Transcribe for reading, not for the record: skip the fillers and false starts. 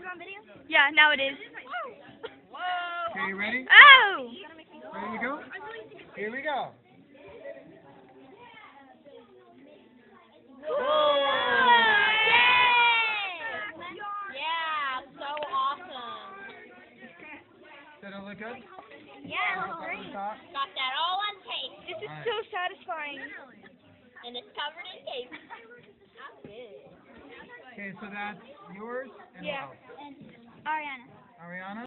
it on video? Yeah, now it is. Okay, you ready? Oh! Ready to go? Here we go. Yeah, so awesome. Did it look good? Yeah, Look great. at the top. Got that all on tape. This is Alright. so satisfying. And it's covered in tape. Good. Okay, so that's yours and Yeah. what else? Ariana. Ariana?